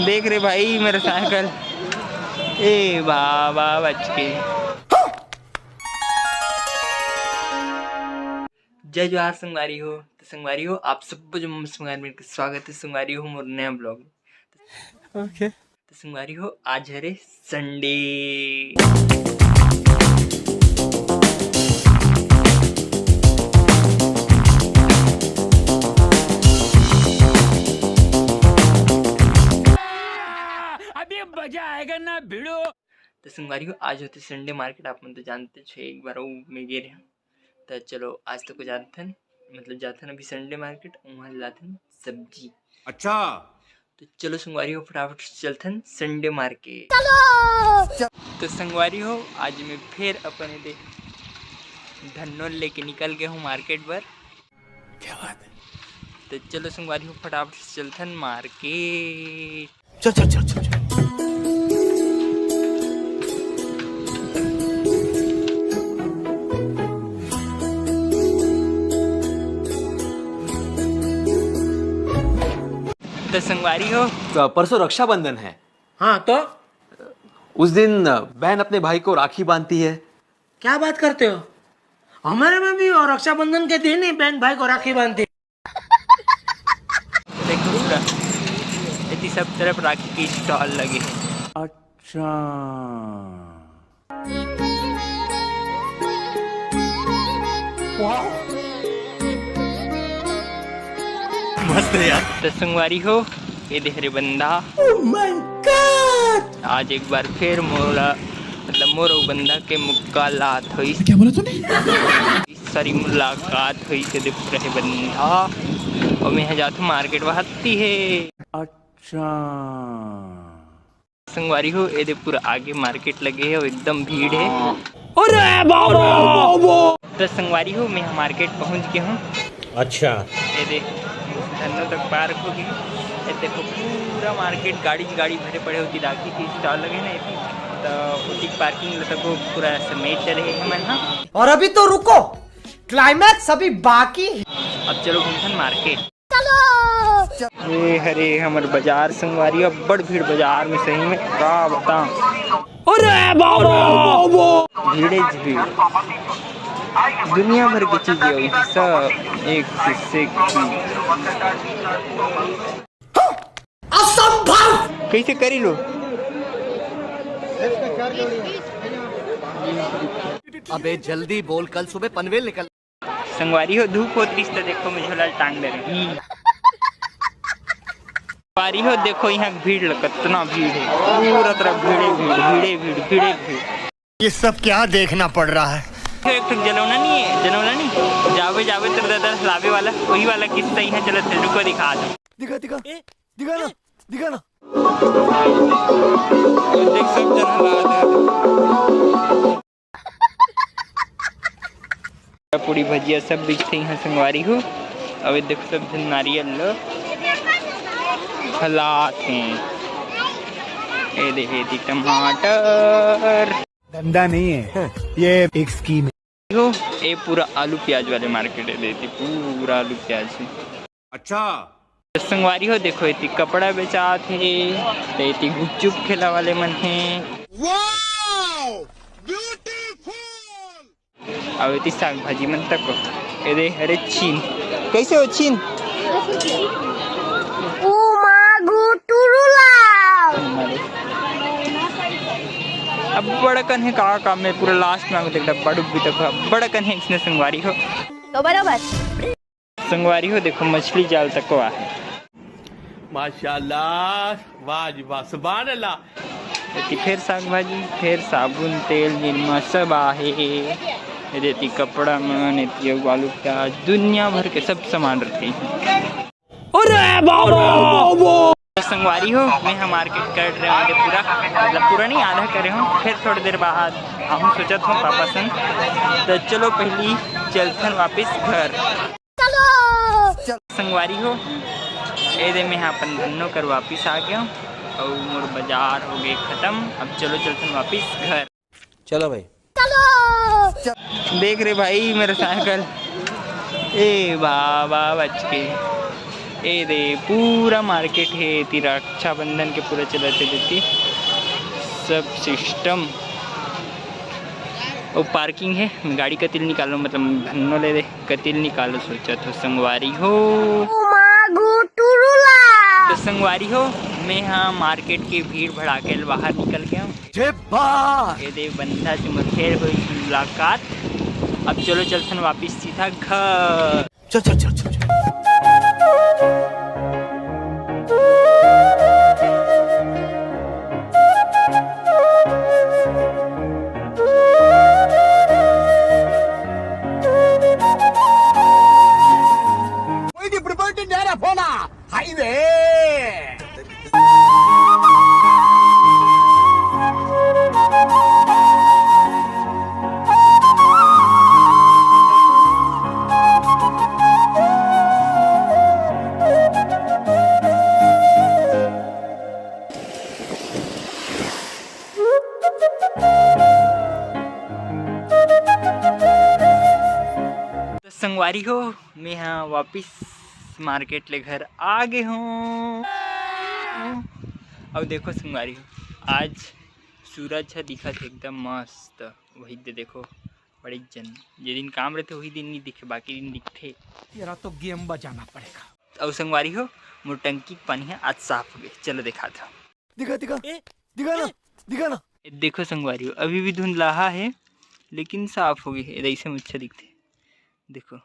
देख रहे भाई मेरा साइकिल। ए बाबा बच के। जय जोहार संगवारी हो। तो संगवारी हो आप सबको जो संगवारी में स्वागत है। संगवारी हो मोर नया ब्लॉग। ओके तो संगवारी हो आज है रे संडे। अभी मजा आएगा ना भिड़ो। तो संगवारी हो आज होते संडे मार्केट। आप मन तो जानते छे एक बार में गे रहे। तो चलो आज तो को जाते मतलब जाते अभी संडे मार्केट वहाँ जाते सब्जी। अच्छा तो चलो संगवारी हो फटाफट चलते संडे मार्केट। चलो तो संगवारी हो आज मैं फिर अपने दे धन्नों लेके निकल गया हूँ मार्केट पर। क्या बात है। तो चलो संगवारी हो फटाफट चलते मार्केट। चल चल चल चल, चल। तो संगवारी हो तो परसों रक्षाबंधन है। हाँ तो उस दिन बहन अपने भाई को राखी बांधती है। क्या बात करते हो। हमारे में भी और रक्षाबंधन के दिन ही बहन भाई को राखी बांधती है। देखो पूरा इतनी सब तरफ राखी की स्टॉल लगे। अच्छा मस्त है यार। तो संगवारी हो ये देख रहे बंदा। oh my God! आज एक बार फिर मोरा मतलब मोरो बंदा के मुलाकात हुई। क्या बोला तूने। सारी मुलाकात हुई से देख रहे बंदा और मैं जाता हूँ मार्केट बहती है। अच्छा संगवारी हो ये देख पूरा आगे मार्केट लगे है और एकदम भीड़ है। अरे बाबा तो संगवारी हो मैं मार्केट पहुँच गया हूँ। अच्छा ये देख धन्नो तक पार्क हो गई। ये देखो पूरा मार्केट गाड़ी भरे पड़े होती राखी की स्टॉल लगे ना ये तो उसी पार्किंग तक पूरा समेट रहे हैं मैं ना। और अभी तो रुको क्लाइमैक्स अभी बाकी। अब चलो घूमते मार्केट। चलो हरे हमारे बाजार संगवारी अब बड़ भीड़ बाजार में सही में का बता। अरे बाबा भीड़े भीड़ दुनिया भर की चीजें हुई सब एक से असंभव कैसे करी लो। अबे जल्दी बोल कल सुबह पनवेल निकल। संगवारी हो धूप होती तो देखो मुझे लाल टांग दे रही। संगवारी हो देखो यहाँ भीड़ कितना भीड़ है पूरा तरफ भीड़े भीड़। ये सब क्या देखना पड़ रहा है। एक जलौना नहीं जावे तेरे दादा लावे वाला वही वाला किस्सा ही है। चलो तेरे को दिखा दो। दिखा ना देख सब जन पूरी भजिया सब बिकते हैं संगवारी हो। अब देखो सब नारियल लो हालात हैं। ये देखिए टमाटर धंधा नहीं है ये एक स्कीम है। ये पूरा आलू प्याज वाले मार्केट है देती पूरा आलू प्याज है। अच्छा संगवारी हो देखो इतनी कपड़ा बेचा थे इतनी गुपचुप खेला वाले मन है। अब इतनी साग भाजी मन तक ये दे। अरे छीन कैसे हो छीन। अब बड़कन है का मैं पूरा लास्ट में देखता बड़ू भी तक बड़कन है इसने संगवारी हो तो बराबर। संगवारी हो देखो मछली जाल तक को है। माशाल्लाह वाह सुभान अल्लाह। फिर साग भाजी फिर साबुन तेल निरमा सब आहे। ये देती कपड़ा मन इतनी आलू प्याज दुनिया भर के सब सामान रखते हैं। अरे बाबा संगवारी हो मैं यहाँ मार्केट कर रहे होंगे पूरा मतलब पूरा नहीं आधा कर रहे हूँ। फिर थोड़ी देर बाद हम सोचा था पापा संग तो चलो पहली चलते वापिस घर। चलो संगवारी हो ये दे मैं यहाँ अपन धन्नो कर वापिस आ गया हूँ और मोर बाजार हो गए खत्म। अब चलो चलते वापिस घर। चलो भाई देख रहे भाई मेरा साइकिल। ए बाबा बच के। ए दे पूरा मार्केट है ती रक्षाबंधन के पूरा चलाते देती सब सिस्टम। और पार्किंग है, गाड़ी कतिल निकालो मतलब धन्नो ले दे कतिल निकालो सोचा तो संगवारी हो। तो संगवारी हो मैं हाँ मार्केट की भीड़ भड़ाके बाहर निकल गया हूँ। ये दे बंदा से मुठेर हुई मुलाकात। अब चलो चलते वापिस सीधा घर। चल चल चल चल संगवारी हो मैं हाँ वापिस मार्केट ले घर आ गए हूँ। अब देखो संगवारी हो आज सूरज है दिखा थे एकदम मस्त। वही दे देखो बड़ी जन जे दिन काम रहते वही दिन नहीं दिखे बाकी दिन दिखते। तेरा तो गेम बजाना पड़ेगा। अब संगवारी हो मोर टंकी के पानी है आज साफ हो गए। चलो दिखा था दिखा दिखा दिखा ना दिखा ना। देखो संगवारी हो अभी भी धुंधलाहा है लेकिन साफ हो गई है ऐसे में अच्छा दिखते। देखो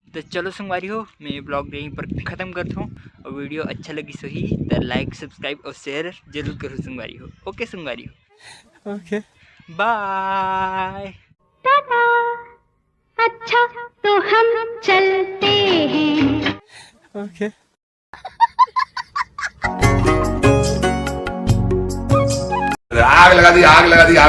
तो चलो संगवारी हो मैं ब्लॉग यहीं पर ख़त्म करता हूँ। और वीडियो अच्छा लगी सही तो लाइक सब्सक्राइब और शेयर जरूर करो संगवारी हो। ओके संगवारी हो ओके बाय। टाटा। अच्छा तो हम चलते हैं। ओके आग लगा दी आग लगा दी आग